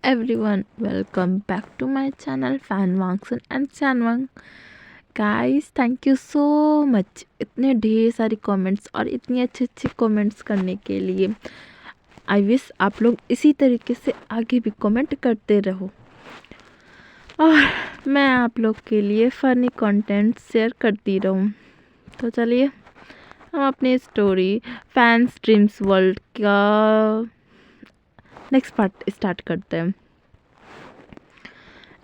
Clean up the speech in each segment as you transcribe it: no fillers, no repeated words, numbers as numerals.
everyone, welcome back to my channel Fan Wangsun and Chanwang. Guys thank you so much इतने ढेर सारी comments और इतनी अच्छी अच्छी कमेंट्स करने के लिए। आई विश आप लोग इसी तरीके से आगे भी कमेंट करते रहो और मैं आप लोग के लिए फ़नी कंटेंट शेयर करती रहूँ। तो चलिए हम अपनी स्टोरी फैंस ड्रीम्स वर्ल्ड का नेक्स्ट पार्ट स्टार्ट करते हैं।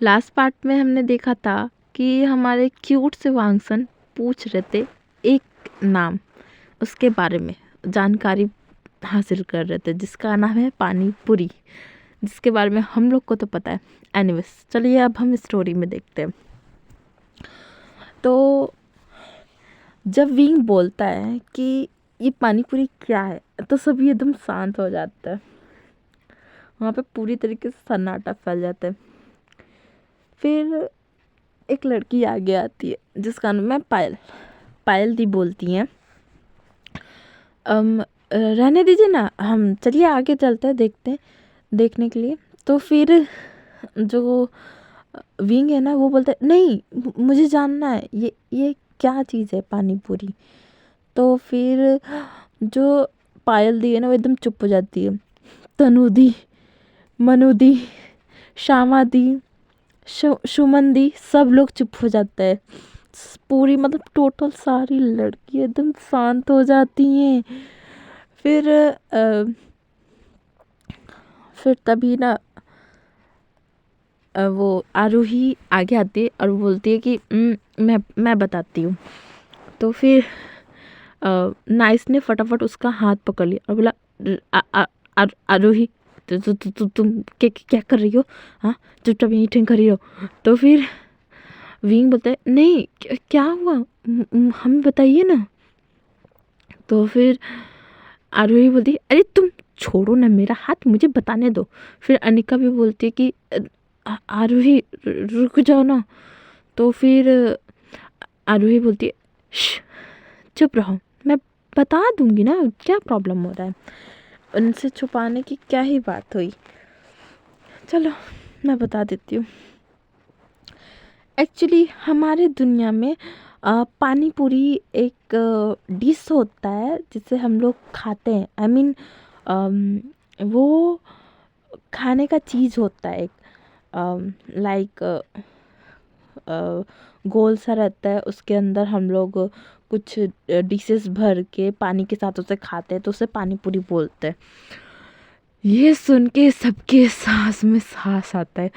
लास्ट पार्ट में हमने देखा था कि हमारे क्यूट से वांगसन पूछ रहे थे एक नाम, उसके बारे में जानकारी हासिल कर रहे थे जिसका नाम है पानी पूरी, जिसके बारे में हम लोग को तो पता है। एनीवेज चलिए अब हम स्टोरी में देखते हैं। तो जब विंग बोलता है कि ये पानी पूरी क्या है तो सभी एकदम शांत हो जाता है। वहाँ पे पूरी तरीके से सन्नाटा फैल जाता है। फिर एक लड़की आगे आती है जिसका नाम है पायल। पायल दी बोलती हैं रहने दीजिए ना, हम चलिए आगे चलते हैं, देखते हैं देखने के लिए। तो फिर जो विंग है ना वो बोलता है नहीं मुझे जानना है ये क्या चीज़ है पानी पूरी। तो फिर जो पायल दी है ना वो एकदम चुप हो जाती है। तनु दी, मनु दी, श्यामा दी, सुमन दी सब लोग चुप हो जाता है। पूरी मतलब टोटल सारी लड़की एकदम शांत हो जाती हैं। फिर तभी ना वो आरोही आगे आती है और बोलती है कि मैं बताती हूँ। तो फिर नाइस ने फटाफट उसका हाथ पकड़ लिया और बोला आरोही तुम क्या कर रही हो? हाँ चुपचाप यहीं ठिन खड़ी रहो। तो फिर विंग बोलता है नहीं क्या हुआ हमें बताइए ना। तो फिर आरोही बोलती है अरे तुम छोड़ो ना मेरा हाथ, मुझे बताने दो। फिर अनिका भी बोलती है कि आरोही रुक जाओ ना। तो फिर आरोही बोलती है चुप रहो, मैं बता दूंगी ना, क्या प्रॉब्लम हो रहा है, उनसे छुपाने की क्या ही बात हुई। चलो मैं बता देती हूँ। एक्चुअली हमारे दुनिया में पानी पूरी एक डिश होता है जिसे हम लोग खाते हैं। आई मीन वो खाने का चीज़ होता है एक लाइक गोल सा रहता है, उसके अंदर हम लोग कुछ डिशेस भर के पानी के साथ उसे खाते हैं तो उसे पानी पूरी बोलते हैं। ये सुन के सबके सांस में सांस आता है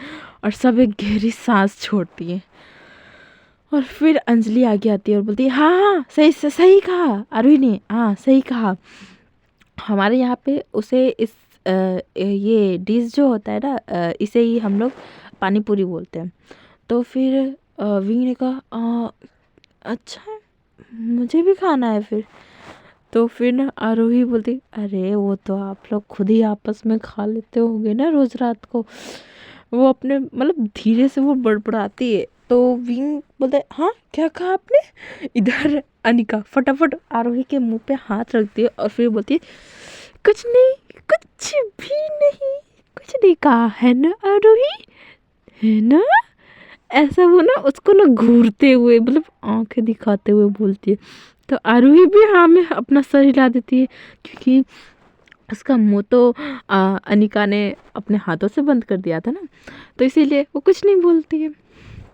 और सब एक गहरी सांस छोड़ती है। और फिर अंजलि आगे आती है और बोलती है हाँ हाँ सही कहा आरोही ने, हाँ सही कहा। हमारे यहाँ पे उसे ये डिश जो होता है ना इसे ही हम लोग पानी पूरी बोलते हैं। तो फिर विंग ने कहा अच्छा मुझे भी खाना है फिर। तो फिर ना आरोही बोलती अरे वो तो आप लोग खुद ही आपस में खा लेते होंगे ना रोज रात को। वो अपने मतलब धीरे से वो बड़बड़ाती है। तो विंग बोलते हाँ क्या कहा आपने? इधर अनिका फटाफट आरोही के मुंह पे हाथ रखती है और फिर बोलती है कुछ नहीं, कुछ भी नहीं, कुछ नहीं कहा है ना आरोही, है ना? ऐसा वो ना उसको ना घूरते हुए मतलब आंखें दिखाते हुए बोलती है। तो आरोही भी हाँ में अपना सर हिला देती है क्योंकि उसका मुंह तो अनिका ने अपने हाथों से बंद कर दिया था ना, तो इसीलिए वो कुछ नहीं बोलती है।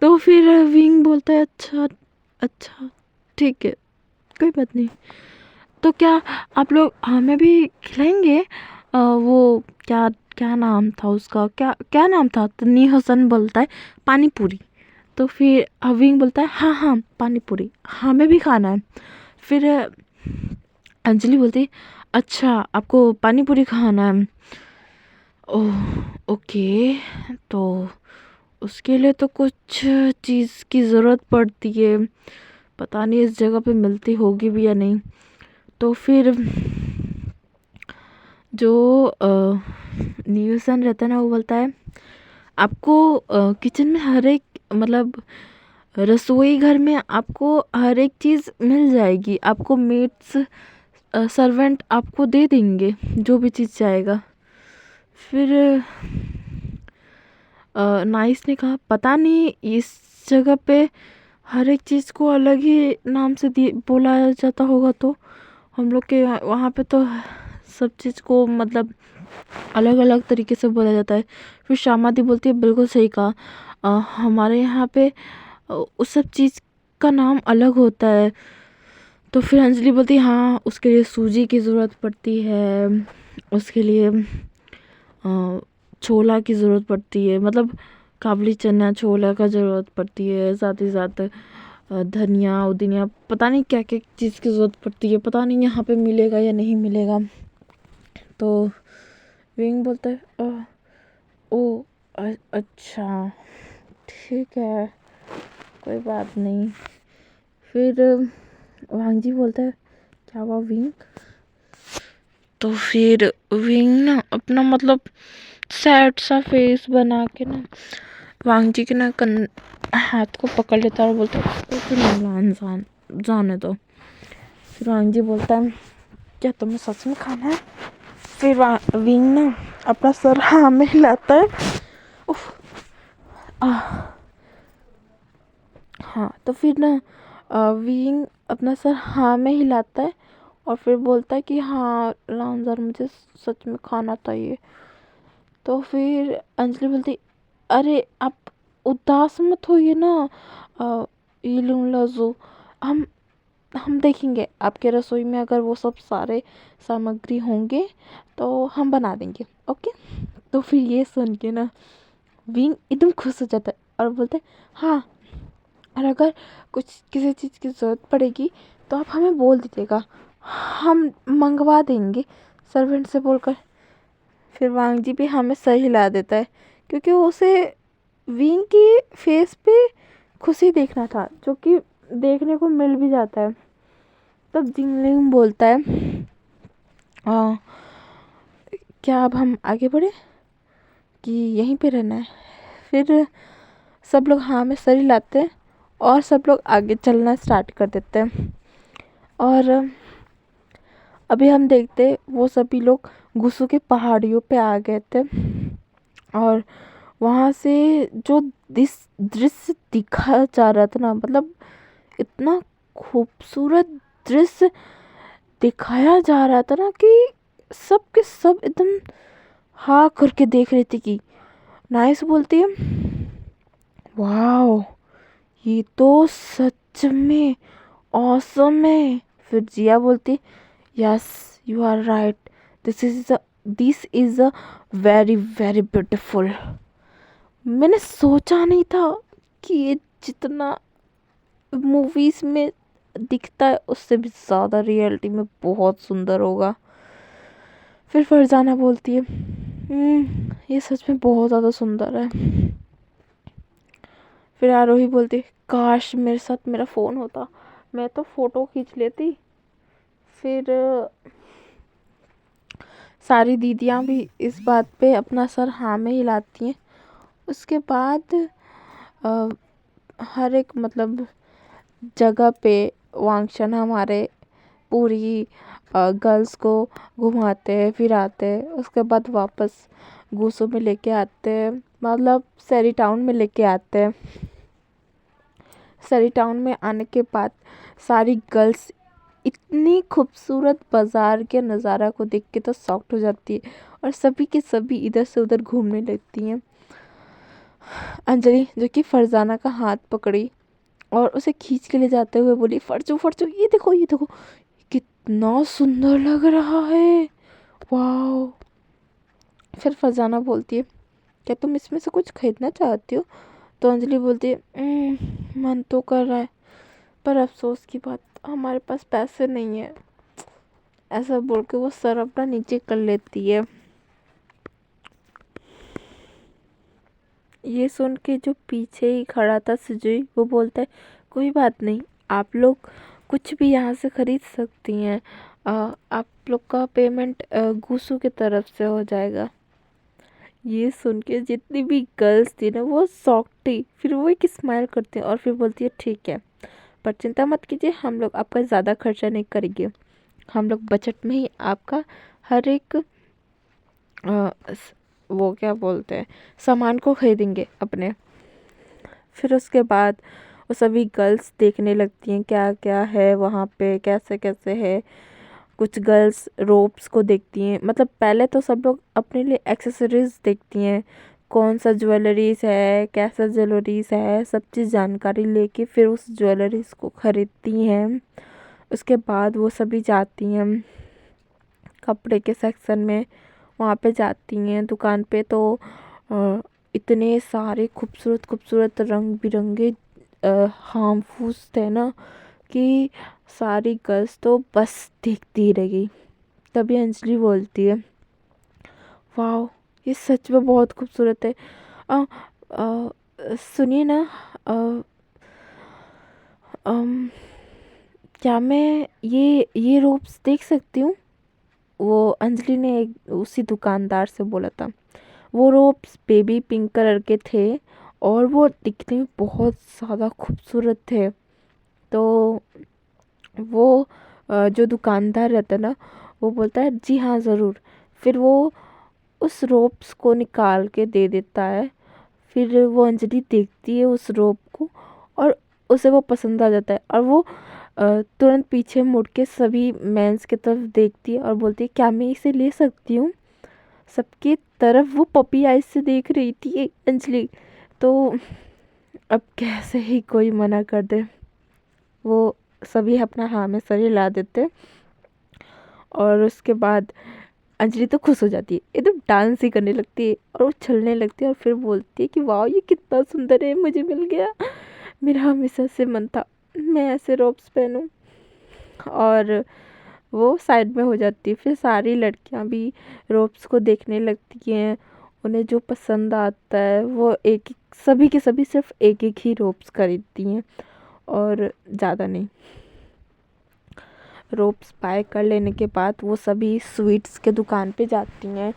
तो फिर विंग बोलता है अच्छा अच्छा ठीक है कोई बात नहीं। तो क्या आप लोग हमें भी खिलाएंगे? वो क्या क्या नाम था उसका, क्या क्या नाम था? तन्नी हसन बोलता है पानी पूरी। तो फिर विंग बोलता है हाँ हाँ पानी पूरी हमें भी खाना है। फिर अंजलि बोलती अच्छा आपको पानी पूरी खाना है, ओह ओके। तो उसके लिए तो कुछ चीज़ की ज़रूरत पड़ती है, पता नहीं इस जगह पे मिलती होगी भी या नहीं। तो फिर जो न्यूसन रहता है ना वो बोलता है आपको किचन में हर एक मतलब रसोई घर में आपको हर एक चीज़ मिल जाएगी, आपको मेड्स सर्वेंट आपको दे देंगे जो भी चीज़ चाहेगा। फिर नाइस ने कहा पता नहीं इस जगह पे हर एक चीज़ को अलग ही नाम से बोला जाता होगा, तो हम लोग के वहाँ पे तो सब चीज़ को मतलब अलग अलग तरीके से बोला जाता है। फिर श्यामा दी बोलती है बिल्कुल सही कहा, हमारे यहाँ पे उस सब चीज़ का नाम अलग होता है। तो फिर अंजलि बोलती है हाँ उसके लिए सूजी की ज़रूरत पड़ती है, उसके लिए छोला की ज़रूरत पड़ती है, मतलब काबुली चना छोला का ज़रूरत पड़ती है, साथ ही साथ धनिया उदिनिया पता नहीं क्या क्या चीज़ की ज़रूरत पड़ती है, पता नहीं यहाँ पे मिलेगा या नहीं मिलेगा। तो विंग बोलता है ओ अच्छा ठीक है कोई बात नहीं। फिर वांगजी बोलता है क्या हुआ विंग? तो फिर विंग ना अपना मतलब सैड सा फेस बना के ना वांगजी के ना हाथ को पकड़ लेता है और बोलता है कुछ नहीं इंसान जाने दो। फिर वांगजी बोलता है क्या तुम्हें सच में खाना है? फिर विंग ना अपना सर हाँ में हिलाता है। उफ, हाँ तो फिर ना विंग अपना सर हाँ में हिलाता है और फिर बोलता है कि हाँ लांजार मुझे सच में खाना चाहिए। तो फिर अंजलि बोलती अरे आप उदास मत होइए ना, ये लूँ हम देखेंगे आपके रसोई में अगर वो सब सारे सामग्री होंगे तो हम बना देंगे ओके। तो फिर ये सुन के ना विंग एकदम खुश हो जाता है और बोलते हाँ और अगर कुछ किसी चीज़ की ज़रूरत पड़ेगी तो आप हमें बोल दीजिएगा, हम मंगवा देंगे सर्वेंट से बोलकर। फिर वांगजी भी हमें सही हिला देता है क्योंकि उसे विंग की फेस पे खुशी देखना था जो कि देखने को मिल भी जाता है। तब जिंगलिंग बोलता है क्या अब हम आगे बढ़े कि यहीं पे रहना है? फिर सब लोग हाँ में सर हिलाते हैं और सब लोग आगे चलना स्टार्ट कर देते हैं। और अभी हम देखते वो सभी लोग गुस्सू के पहाड़ियों पे आ गए थे और वहाँ से जो दृश्य दिखा जा रहा था ना, मतलब इतना खूबसूरत दृश्य दिखाया जा रहा था ना कि सब के सब एकदम हाँ करके देख रहे थे। कि नाइस बोलती है वाओ ये तो सच में ऑसम है। फिर जिया बोलती yes you are right, this is a very very beautiful. मैंने सोचा नहीं था कि ये जितना मूवीज में दिखता है उससे भी ज़्यादा रियलिटी में बहुत सुंदर होगा। फिर फरजाना बोलती है ये सच में बहुत ज़्यादा सुंदर है। फिर आरोही बोलती है काश मेरे साथ मेरा फ़ोन होता, मैं तो फ़ोटो खींच लेती। फिर सारी दीदियाँ भी इस बात पे अपना सर हाँ में हिलाती हैं। उसके बाद हर एक मतलब जगह पे वांगशन हमारे पूरी गर्ल्स को घुमाते हैं फिराते हैं। उसके बाद वापस गुसो में लेके आते हैं, मतलब सैरी टाउन में लेके आते हैं। सैरी टाउन में आने के बाद सारी गर्ल्स इतनी खूबसूरत बाज़ार के नज़ारा को देख के तो शॉक्ड हो जाती है और सभी के सभी इधर से उधर घूमने लगती हैं। अंजलि जो कि फरजाना का हाथ पकड़ी और उसे खींच के ले जाते हुए बोली फरजू फरजू ये देखो कितना सुंदर लग रहा है वाओ। फिर फरजाना बोलती है क्या तुम इसमें से कुछ खरीदना चाहती हो? तो अंजलि बोलती है मन तो कर रहा है पर अफसोस की बात हमारे पास पैसे नहीं है। ऐसा बोल के वो सर अपना नीचे कर लेती है। ये सुन के जो पीछे ही खड़ा था सुजुई वो बोलता है कोई बात नहीं, आप लोग कुछ भी यहाँ से खरीद सकती हैं, आप लोग का पेमेंट गुसू की तरफ से हो जाएगा। ये सुन के जितनी भी गर्ल्स थी ना वो शॉक थी। फिर वो एक स्माइल करती है और फिर बोलती है ठीक है पर चिंता मत कीजिए, हम लोग आपका ज़्यादा खर्चा नहीं करेंगे, हम लोग बजट में ही आपका हर एक वो क्या बोलते हैं, सामान को खरीदेंगे अपने। फिर उसके बाद वो सभी गर्ल्स देखने लगती हैं क्या क्या है वहाँ पे, कैसे कैसे है। कुछ गर्ल्स रोप्स को देखती हैं, मतलब पहले तो सब लोग अपने लिए एक्सेसरीज देखती हैं, कौन सा ज्वेलरीज है, कैसा ज्वेलरीज है, सब चीज़ जानकारी लेके फिर उस ज्वेलरीज को खरीदती हैं। उसके बाद वो सभी जाती हैं कपड़े के सेक्शन में, वहाँ पे जाती हैं दुकान पे। तो इतने सारे खूबसूरत खूबसूरत रंग बिरंगे हार्मफुल्स थे ना कि सारी गर्ल्स तो बस देखती रह गई। तभी अंजलि बोलती है, वाह ये सच में बहुत खूबसूरत है। सुनिए ना, अ, अम, क्या मैं ये रोब्स देख सकती हूँ? वो अंजलि ने उसी दुकानदार से बोला था। वो रोब्स बेबी पिंक कलर के थे और वो दिखने में बहुत ज़्यादा खूबसूरत थे। तो वो जो दुकानदार रहता है ना, वो बोलता है जी हाँ ज़रूर। फिर वो उस रोप्स को निकाल के दे देता है। फिर वो अंजलि देखती है उस रोप को और उसे वो पसंद आ जाता है, और वो तुरंत पीछे मुड़ के सभी मेंस की तरफ देखती है और बोलती है क्या मैं इसे ले सकती हूँ? सबकी तरफ वो पपी आइज से देख रही थी अंजलि। तो अब कैसे ही कोई मना कर दे। वो सभी अपना हाँ में सर हिला देते। और उसके बाद अंजलि तो खुश हो जाती है, एकदम डांस ही करने लगती है और वो चलने लगती है और फिर बोलती है कि वाह ये कितना सुंदर है, मुझे मिल गया। मेरा हमेशा से मन था मैं ऐसे रोब्स पहनूं। और वो साइड में हो जाती है। फिर सारी लड़कियां भी रोब्स को देखने लगती हैं। उन्हें जो पसंद आता है वो एक एक सभी के सभी सिर्फ एक एक ही रोब्स खरीदती हैं और ज़्यादा नहीं। रोब्स बाय कर लेने के बाद वो सभी स्वीट्स के दुकान पे जाती हैं,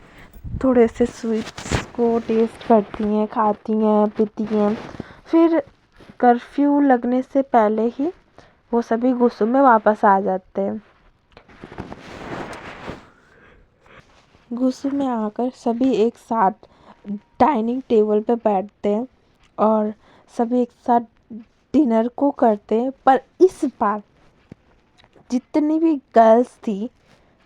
थोड़े से स्वीट्स को टेस्ट करती हैं, खाती हैं, पीती हैं। फिर कर्फ्यू लगने से पहले ही वो सभी गुस्सों में वापस आ जाते हैं। गुस्से में आकर सभी एक साथ डाइनिंग टेबल पे बैठते हैं और सभी एक साथ डिनर को करते हैं। पर इस बार जितनी भी गर्ल्स थी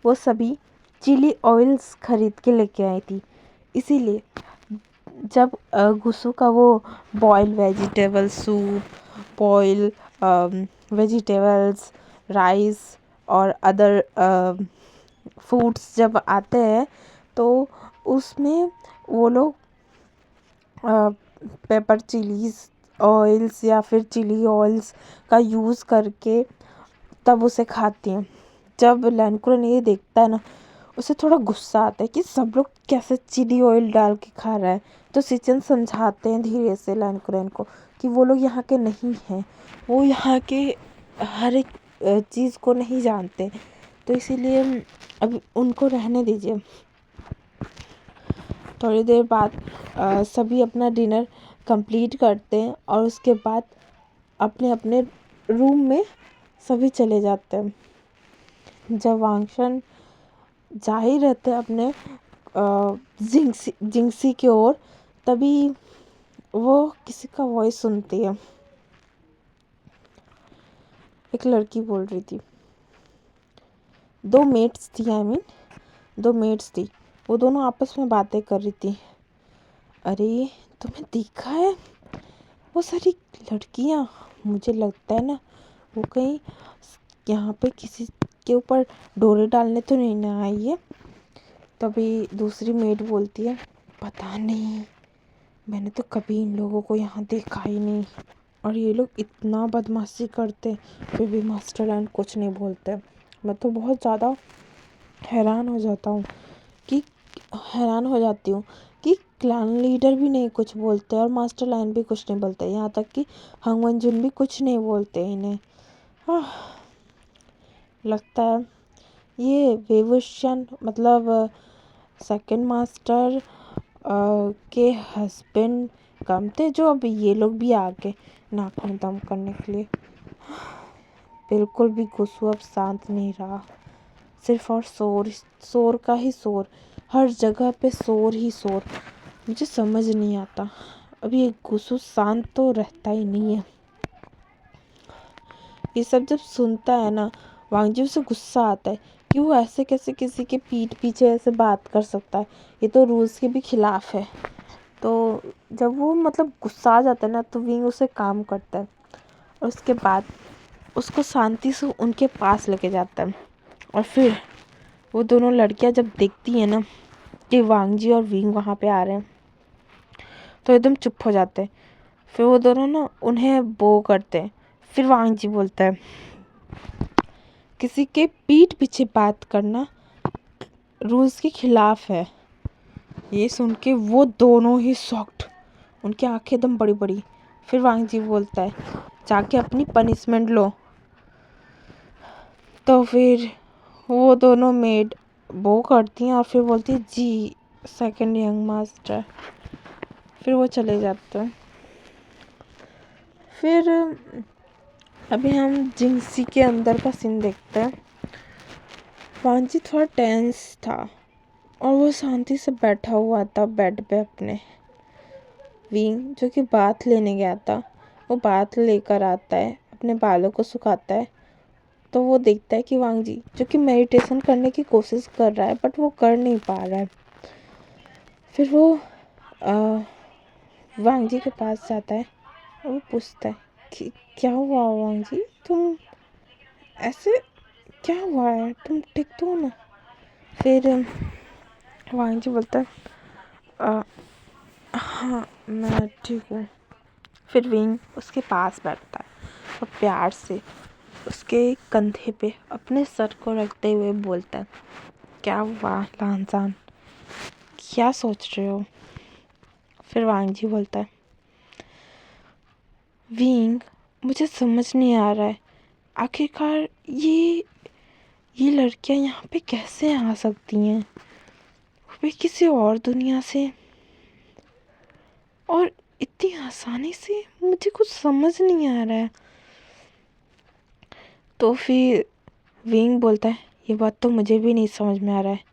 वो सभी चिली ऑयल्स खरीद के लेके आई थी। इसीलिए जब गुस्सू का वो boil vegetable soup, boil vegetables, rice और अदर फूड्स जब आते हैं तो उसमें वो लोग पेपर चिलीज ऑयल्स या फिर चिली ऑयल्स का यूज़ करके तब उसे खाती हैं। जब लैनकुरन ये देखता है ना, उसे थोड़ा गुस्सा आता है कि सब लोग कैसे चिली ऑयल डाल के खा रहा है। तो सिचन समझाते हैं धीरे से लैनकुरन को कि वो लोग यहाँ के नहीं हैं, वो यहाँ के हर एक चीज़ को नहीं जानते, तो इसीलिए अब उनको रहने दीजिए। थोड़ी देर बाद सभी अपना डिनर कंप्लीट करते हैं और उसके बाद अपने अपने रूम में सभी चले जाते हैं। जब वांगशन जा ही रहते हैं अपने जिंगसी की ओर, तभी वो किसी का वॉइस सुनती है। एक लड़की बोल रही थी, दो मेट्स थी, दो मेट्स थी, वो दोनों आपस में बातें कर रही थी। अरे तुम्हें देखा है वो सारी लड़कियां? मुझे लगता है ना वो कहीं यहाँ पे किसी के ऊपर डोरे डालने तो नहीं ना आई है। तभी दूसरी मेट बोलती है, पता नहीं, मैंने तो कभी इन लोगों को यहाँ देखा ही नहीं, और ये लोग इतना बदमाशी करते फिर भी मास्टरलाइन कुछ नहीं बोलते। मैं तो बहुत ज़्यादा हैरान हो जाता हूँ कि हैरान हो जाती हूँ कि क्लान लीडर भी नहीं कुछ बोलते और मास्टरलाइन भी कुछ नहीं बोलते, यहाँ तक कि हंगवनजुन भी कुछ नहीं बोलते इन्हें। लगता है ये वेवुशन मतलब सेकंड मास्टर के हस्बैंड कम थे जो अब ये लोग भी आ गए नाक में दम करने के लिए। बिल्कुल भी गुस्सू अब शांत नहीं रहा, सिर्फ और शोर शोर का ही शोर। हर जगह पे शोर ही शोर। मुझे समझ नहीं आता, अभी एक गुस्सू शांत तो रहता ही नहीं है। ये सब जब सुनता है ना, वांगजी उसे गुस्सा आता है कि वो ऐसे कैसे किसी के पीठ पीछे ऐसे बात कर सकता है, ये तो रूल्स के भी खिलाफ है। तो जब वो मतलब गुस्सा आ जाता है ना, तो विंग उसे काम करता है और उसके बाद उसको शांति से उनके पास लेके जाता है। और फिर वो दोनों लड़कियां जब देखती हैं ना कि वांगजी और विंग वहाँ पे आ रहे हैं, तो एकदम चुप हो जाते हैं। फिर वो दोनों ना उन्हें बो करते हैं। फिर वांगजी बोलता है, किसी के पीठ पीछे बात करना रूल्स के खिलाफ है। ये सुन के वो दोनों ही शॉक्ड, उनकी आंखें एकदम बड़ी बड़ी। फिर वांगजी बोलता है, जाके अपनी पनिशमेंट लो। तो फिर वो दोनों मेड वो करती हैं और फिर बोलती है, जी सेकंड यंग मास्टर। फिर वो चले जाते हैं। फिर अभी हम जिंगसी के अंदर का सीन देखते हैं। वांगजी थोड़ा टेंस था और वो शांति से बैठा हुआ था बेड पे अपने। विंग जो कि बाथ लेने गया था, वो बाथ लेकर आता है, अपने बालों को सुखाता है। तो वो देखता है कि वांगजी जो कि मेडिटेशन करने की कोशिश कर रहा है बट वो कर नहीं पा रहा है। फिर वो वांगजी के पास जाता है और वो पूछता है कि क्या हुआ वांगजी, तुम ऐसे क्या हुआ है, तुम ठीक तो हो ना? फिर वांगजी बोलता है, हाँ मैं ठीक हूँ। फिर विंग उसके पास बैठता है और प्यार से उसके कंधे पे अपने सर को रखते हुए बोलता है, क्या हुआ लानजान, क्या सोच रहे हो? फिर वांगजी बोलता है, विंग मुझे समझ नहीं आ रहा है, आखिरकार ये लड़कियां यहाँ पे कैसे आ सकती हैं, वो भी किसी और दुनिया से, और इतनी आसानी से? मुझे कुछ समझ नहीं आ रहा है। तो फिर विंग बोलता है, ये बात तो मुझे भी नहीं समझ में आ रहा है,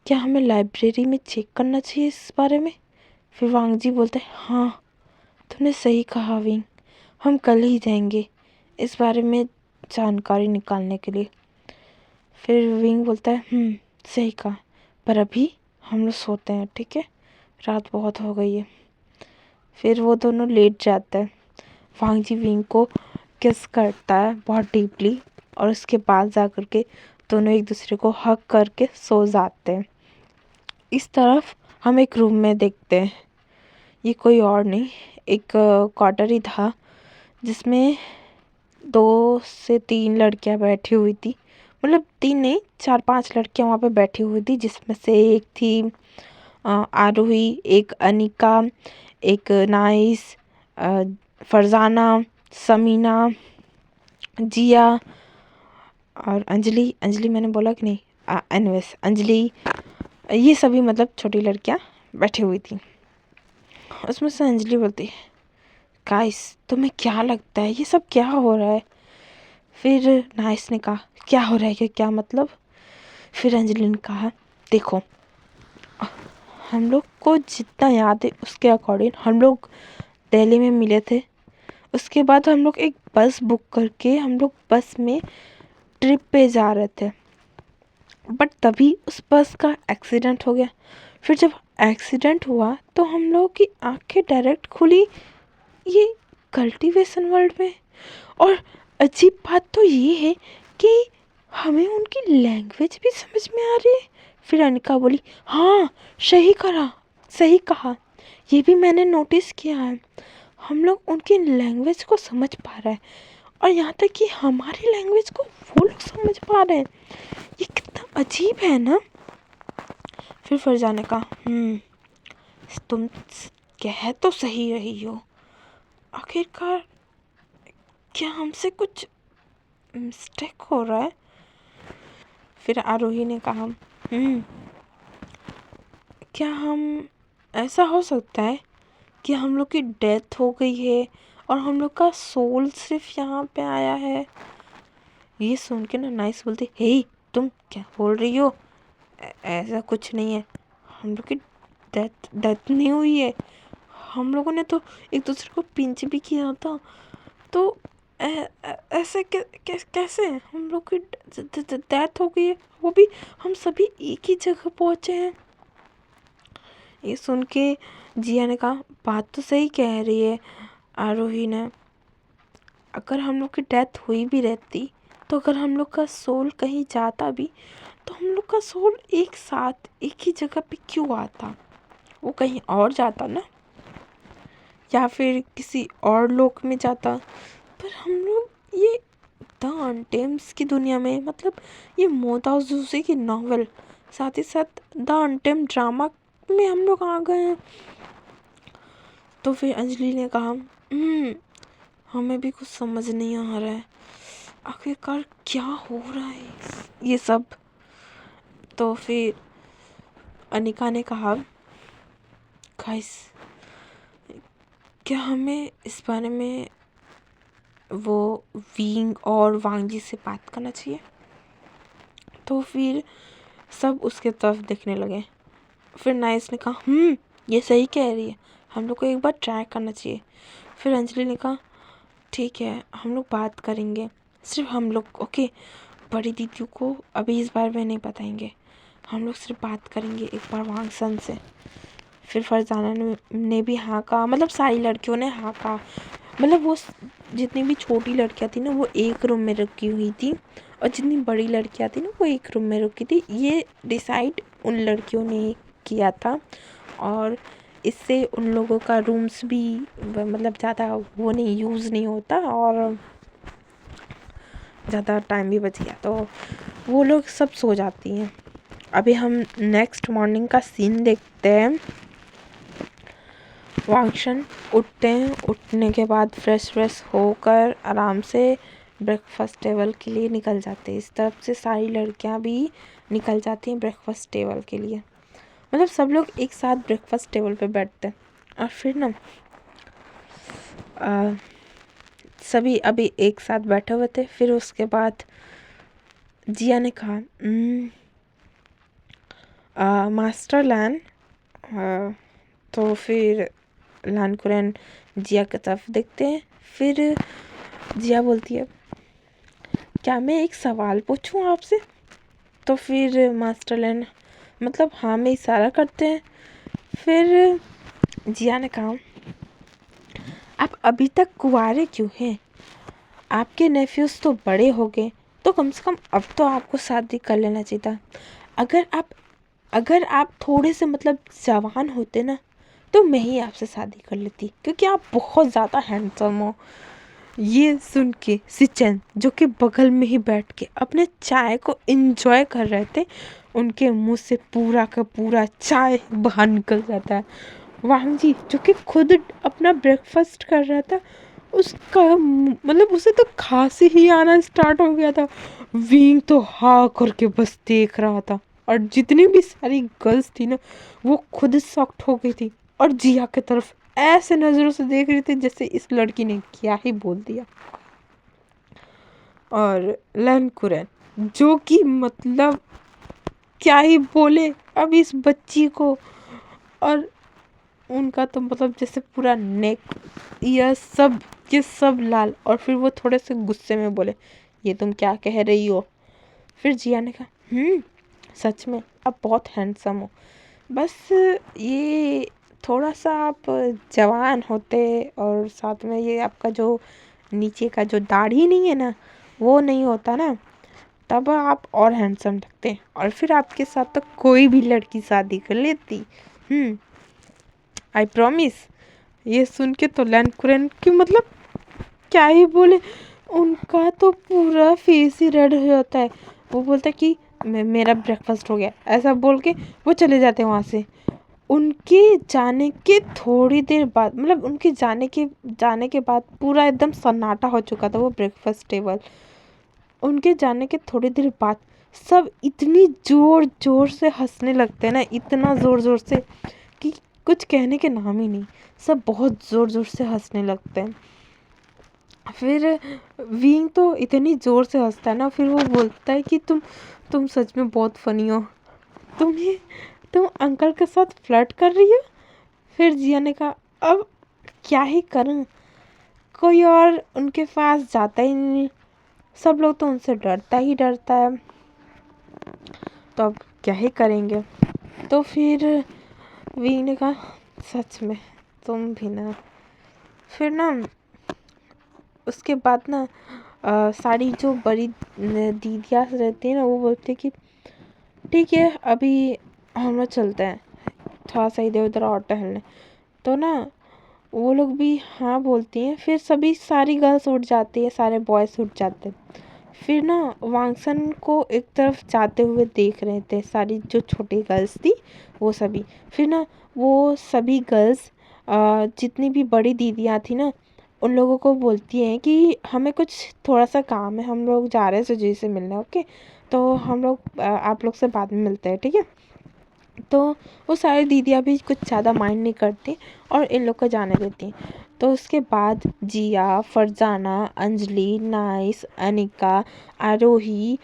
क्या हमें लाइब्रेरी में चेक करना चाहिए इस बारे में? फिर वांगजी बोलता है, हाँ तुमने सही कहा विंग, हम कल ही जाएंगे इस बारे में जानकारी निकालने के लिए। फिर विंग बोलता है, सही कहा, पर अभी हम लोग सोते हैं, ठीक है, रात बहुत हो गई है। फिर वो दोनों लेट जाते हैं। वांगजी विंग को किस करता है बहुत डीपली और उसके बाद जा कर के दोनों एक दूसरे को हग करके सो जाते हैं। इस तरफ हम एक रूम में देखते हैं, ये कोई और नहीं, एक क्वार्टर ही था जिसमें 2 से 3 लड़कियां बैठी हुई थी, मतलब 3 नहीं 4-5 लड़कियां वहाँ पे बैठी हुई थी, जिसमें से एक थी आरोही, एक अनिका, एक नाइस, फरजाना, समीना, जिया और अंजलि मैंने बोला कि नहीं, एनवेस अंजलि, ये सभी मतलब छोटी लड़कियां बैठी हुई थी। उसमें से अंजलि बोलती है, गाइस तुम्हें क्या लगता है ये सब क्या हो रहा है? फिर नाइस ने कहा, क्या हो रहा है, क्या मतलब? फिर अंजलि ने कहा, देखो हम लोग को जितना याद है उसके अकॉर्डिंग हम लोग दिल्ली में मिले थे, उसके बाद हम लोग एक बस बुक करके हम लोग बस में ट्रिप पे जा रहे थे, बट तभी उस बस का एक्सीडेंट हो गया। फिर जब एक्सीडेंट हुआ तो हम लोगों की आंखें डायरेक्ट खुली ये कल्टीवेशन वर्ल्ड में। और अजीब बात तो ये है कि हमें उनकी लैंग्वेज भी समझ में आ रही है। फिर अनिका बोली, हाँ सही कहा, ये भी मैंने नोटिस किया है, हम लोग उनकी लैंग्वेज को समझ पा रहे हैं और यहाँ तक कि हमारी लैंग्वेज को वो लोग समझ पा रहे हैं, ये कितना अजीब है ना। फिर फरजाना ने कहा, तुम कह तो सही रही हो, आखिरकार क्या हमसे कुछ मिस्टेक हो रहा है? फिर आरोही ने कहा, क्या हम ऐसा हो सकता है कि हम लोग की डेथ हो गई है और हम लोग का सोल सिर्फ यहाँ पे आया है? ये सुन के ना नाइस बोलती, हे तुम क्या बोल रही हो, ऐसा कुछ नहीं है, हम लोग की डेथ नहीं हुई है, हम लोगों ने तो एक दूसरे को पिंच भी किया था, तो ऐसे कैसे हम लोग की डेथ हो गई है, वो भी हम सभी एक ही जगह पहुंचे हैं। ये सुन के जिया ने कहा, बात तो सही कह रही है आरोही ने, अगर हम लोग की डेथ हुई भी रहती तो अगर हम लोग का सोल कहीं जाता भी तो हम लोग का सोल एक साथ एक ही जगह पे क्यों आता, वो कहीं और जाता ना, या फिर किसी और लोक में जाता। पर हम लोग ये द अनटेम्स की दुनिया में, मतलब ये मोहताज जूसी की नॉवल, साथ ही साथ द अनटेम ड्रामा में हम लोग आ गए हैं। तो फिर अंजलि ने कहा, हमें भी कुछ समझ नहीं आ रहा है, आखिरकार क्या हो रहा है ये सब। तो फिर अनिका ने कहा, गाइस क्या हमें इस बारे में वो विंग और वांगजी से बात करना चाहिए। तो फिर सब उसके तरफ देखने लगे। फिर नाइस ने कहा, ये सही कह रही है, हम लोग को एक बार ट्राई करना चाहिए। फिर अंजलि ने कहा, ठीक है हम लोग बात करेंगे, सिर्फ हम लोग, ओके, बड़ी दीदी को अभी इस बारे में नहीं बताएंगे, हम लोग सिर्फ बात करेंगे एक बार वांगसन से। फिर फरजाना ने भी हाँ कहा, मतलब सारी लड़कियों ने हाँ कहा, मतलब वो जितनी भी छोटी लड़कियाँ थी ना वो एक रूम में रुकी हुई थी, और जितनी बड़ी लड़कियाँ थी ना वो एक रूम में रुकी थी। ये डिसाइड उन लड़कियों ने किया था, और इससे उन लोगों का रूम्स भी मतलब ज़्यादा वो नहीं यूज़ नहीं होता, और ज़्यादा टाइम भी बच गया, तो वो लोग सब सो जाती हैं। अभी हम नेक्स्ट मॉर्निंग का सीन देखते हैं। वांगशन उठते हैं, उठने के बाद फ्रेश होकर आराम से ब्रेकफास्ट टेबल के लिए निकल जाते हैं। इस तरफ से सारी लड़कियां भी निकल जाती हैं ब्रेकफास्ट टेबल के लिए, मतलब सब लोग एक साथ ब्रेकफास्ट टेबल पे बैठते हैं। और फिर ना सभी अभी एक साथ बैठे हुए थे। फिर उसके बाद जिया ने कहा, मास्टर लैन। तो फिर लान कुरैन जिया की तरफ देखते हैं। फिर जिया बोलती है, क्या मैं एक सवाल पूछूं आपसे। तो फिर मास्टर लैन मतलब हाँ में इशारा करते हैं। फिर जिया ने कहा, आप अभी तक कुंवारे क्यों हैं, आपके नेफ्यूज तो बड़े हो गए, तो कम से कम अब तो आपको शादी कर लेना चाहिए था। अगर आप थोड़े से मतलब जवान होते ना तो मैं ही आपसे शादी कर लेती, क्योंकि आप बहुत ज़्यादा हैंडसम हो। ये सुन के सिचन जो कि बगल में ही बैठ के अपने चाय को एंजॉय कर रहे थे, उनके मुंह से पूरा का पूरा चाय बाहर निकल जाता है। वांगजी जो कि खुद अपना ब्रेकफास्ट कर रहा था, उसका मतलब उसे तो खांसी ही आना स्टार्ट हो गया था। विंग तो हाँ करके बस देख रहा था, और जितनी भी सारी गर्ल्स थी ना वो खुद शॉक्ड हो गई थी, और जिया की तरफ ऐसे नज़रों से देख रही थी जैसे इस लड़की ने क्या ही बोल दिया। और लैन कुरैन जो कि मतलब क्या ही बोले अब इस बच्ची को, और उनका तो मतलब जैसे पूरा नेक यह सब ये सब लाल। और फिर वो थोड़े से गुस्से में बोले, ये तुम क्या कह रही हो। फिर जिया ने कहा, सच में आप बहुत हैंडसम हो, बस ये थोड़ा सा आप जवान होते और साथ में ये आपका जो नीचे का जो दाढ़ी नहीं है ना वो नहीं होता ना, तब आप और हैंडसम लगते। और फिर आपके साथ तो कोई भी लड़की शादी कर लेती, आई प्रॉमिस। ये सुन के तो लैन कुरैन की मतलब क्या ही बोले, उनका तो पूरा फेस ही रेड हो जाता है। वो बोलता है कि मेरा ब्रेकफास्ट हो गया, ऐसा बोल के वो चले जाते हैं वहाँ से। उनके जाने के थोड़ी देर बाद, मतलब उनके जाने के बाद पूरा एकदम सन्नाटा हो चुका था वो ब्रेकफास्ट टेबल। उनके जाने के थोड़ी देर बाद सब इतनी ज़ोर ज़ोर से हंसने लगते हैं ना, इतना ज़ोर ज़ोर से कि कुछ कहने के नाम ही नहीं, सब बहुत ज़ोर ज़ोर से हंसने लगते हैं। फिर विंग तो इतनी ज़ोर से हंसता है ना, फिर वो बोलता है कि तुम सच में बहुत फ़नी हो, तुम अंकल के साथ फ्लर्ट कर रही हो। फिर जिया ने कहा अब क्या ही करूं, कोई और उनके पास जाता ही नहीं, सब लोग तो उनसे डरता ही डरता है, तो अब क्या ही करेंगे। तो फिर वी ने कहा सच में तुम भी ना। फिर ना उसके बाद ना सारी जो बड़ी दीदियाँ रहती है ना वो बोलती है कि ठीक है अभी हम लोग चलते हैं थोड़ा सा इधर उधर और टहलने। तो ना वो लोग भी हाँ बोलती हैं। फिर सभी सारी गर्ल्स उठ जाती है, सारे बॉयज़ उठ जाते हैं। फिर ना वांगसन को एक तरफ जाते हुए देख रहे थे सारी जो छोटी गर्ल्स थी वो सभी। फिर ना वो सभी गर्ल्स जितनी भी बड़ी दीदियाँ थी ना उन लोगों को बोलती हैं कि हमें कुछ थोड़ा सा काम है, हम लोग जा रहे हैं सुजी से मिलने। ओके, तो हम लोग आप लोग से बाद में मिलते हैं, ठीक है। तो वो सारी दीदियाँ भी कुछ ज़्यादा माइंड नहीं करती और इन लोग को जाने देती। तो उसके बाद जिया, फरजाना, अंजलि, नाइस, अनिका, आरोही,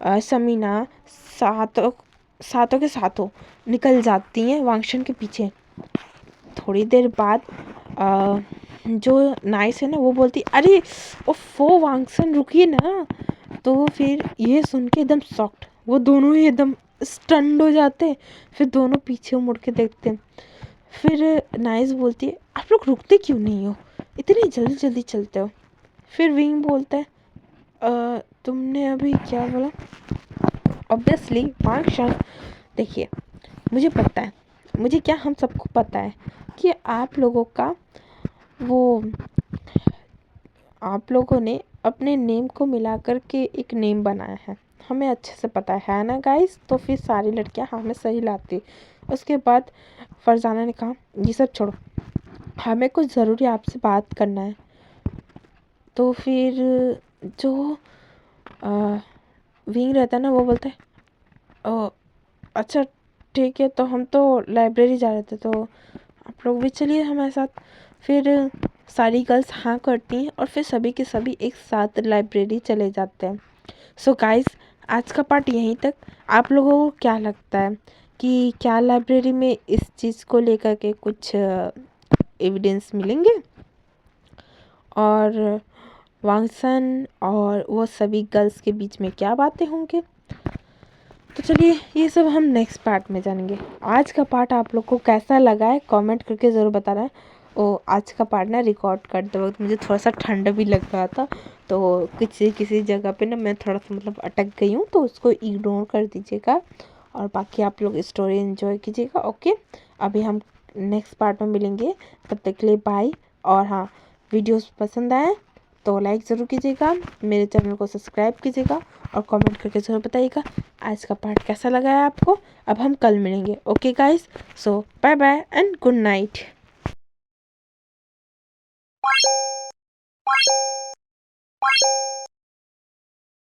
समीना सातों के सातों निकल जाती हैं वांगशन के पीछे। थोड़ी देर बाद जो नाइस है ना वो बोलती अरे ओफो वांगसन रुकिए ना। तो फिर ये सुन के एकदम शॉक्ड वो दोनों ही एकदम स्टन्ड हो जाते। फिर दोनों पीछे मुड़ के देखते हैं। फिर नाइस बोलती है आप लोग रुकते क्यों नहीं हो, इतनी जल्दी जल्दी चलते हो। फिर विंग बोलता है तुमने अभी क्या बोला। ऑब्वियसली वांगशन देखिए मुझे पता है, मुझे क्या हम सबको पता है कि आप लोगों का वो आप लोगों ने अपने नेम को मिला कर के एक नेम बनाया है, हमें अच्छे से पता है ना गाइस। तो फिर सारी लड़कियां हमें सही लाती। उसके बाद फरजाना ने कहा ये सब छोड़ो, हमें कुछ ज़रूरी आपसे बात करना है। तो फिर जो विंग रहता है ना वो बोलता है अच्छा ठीक है, तो हम तो लाइब्रेरी जा रहे थे तो आप लोग भी चलिए हमारे साथ। फिर सारी गर्ल्स हाँ करती हैं और फिर सभी के सभी एक साथ लाइब्रेरी चले जाते हैं। सो गाइस आज का पार्ट यहीं तक। आप लोगों को क्या लगता है कि क्या लाइब्रेरी में इस चीज़ को लेकर के कुछ एविडेंस मिलेंगे और वांगसन और वो सभी गर्ल्स के बीच में क्या बातें होंगे। तो चलिए ये सब हम नेक्स्ट पार्ट में जानेंगे। आज का पार्ट आप लोग को कैसा लगा है कमेंट करके ज़रूर बताना है। आज का पार्ट ना रिकॉर्ड करते वक्त मुझे थोड़ा सा ठंड भी लग रहा था, तो किसी जगह पे ना मैं थोड़ा सा मतलब अटक गई हूँ, तो उसको इग्नोर कर दीजिएगा और बाकी आप लोग स्टोरी एंजॉय कीजिएगा। ओके, अभी हम नेक्स्ट पार्ट में मिलेंगे, तब तक के लिए बाय। और हाँ, वीडियोस पसंद आए तो लाइक ज़रूर कीजिएगा, मेरे चैनल को सब्सक्राइब कीजिएगा और कमेंट करके ज़रूर बताइएगा आज का पार्ट कैसा लगा है आपको। अब हम कल मिलेंगे। Okay guys, so bye bye and good night.